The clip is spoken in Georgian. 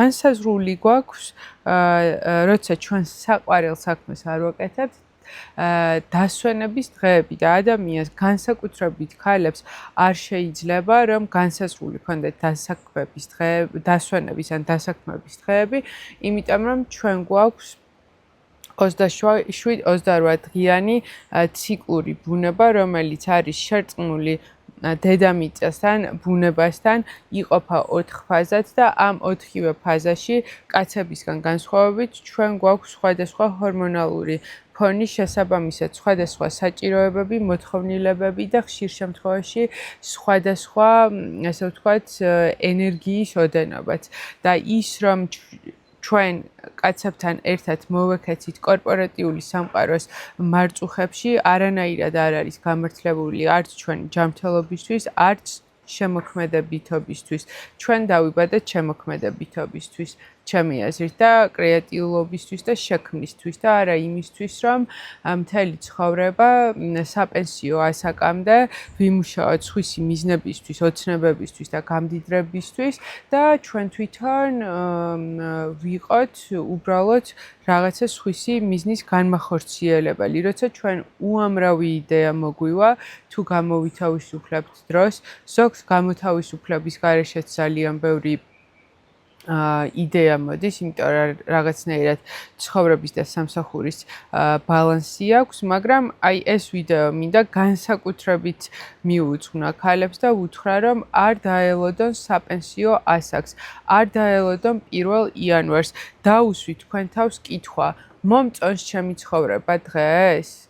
განსაზღვრული გვაქვს, როცა ჩვენ საყვარელ საქმეს არ ვაკეთებთ, დასვენების დღეები და ადამიანს განსაკუთრებით ქალებს არ შეიძლება რომ განსაზღვრული ქონდეთ დასვენების ან დასაქმების დღეები, იმიტომ რომ ჩვენ გვაქვს 27-28 დღიანი ციკლური ბუნება, რომელიც არის შერწყმული დედამიწასთან, ბუნებასთან, იყოფა 4 ფაზად და ამ 4-ვე ფაზაში კაცებისგან განსხვავებით ჩვენ გვაქვს სხვადასხვა ჰორმონალური ფონის შესაბამისად სხვადასხვა საჭიროებები, მოთხოვნილებები და ხშირ შემთხვევაში სხვადასხვა, ასე ვთქვათ, ენერგიის ოდენობაც. და ის რომ ჩვენ კაცებთან ერთად მოვექცეთ კორპორატიული სამყაროს მარწუხებში, არანაირად არ არის გამართლებული არც ჩვენი ჯანმრთელობისთვის, არც შემოქმედებითობისთვის. ჩვენ დავიბადეთ შემოქმედებითობისთვის, ჩემი აზრით და კრეატიულობისთვის და შექმნისთვის და არა იმისთვის, რომ მთელი ცხოვრება საპენსიო ასაკამდე ვიმუშაოთ სხვისი მიზნებისთვის, ოცნებებისთვის და გამდიდრებისთვის და ჩვენ თვითონ ვიყოთ უბრალოდ რაღაცა სხვისი მიზნის განმახორციელებელი. როცა ჩვენ უამრავი იდეა მოგვივა, თუ გამოვითავისუფლებთ დროს, ზოგს გამოთავისუფლების გარეშეც ძალიან ბევრი იდეა მოდის, იმიტომ რომ რაღაცნაირად ცხოვრების და სამსახურის ბალანსი აქვს, მაგრამ აი ეს ვიდეო მინდა განსაკუთრებით მიუძღვნა ქალებს და უთხრა, რომ არ დაელოდონ საპენსიო ასაკს, არ დაელოდონ 1 იანვარს. დაუსვით თქვენ თავს კითხვა, მომწონს ჩემი ცხოვრება დღეს?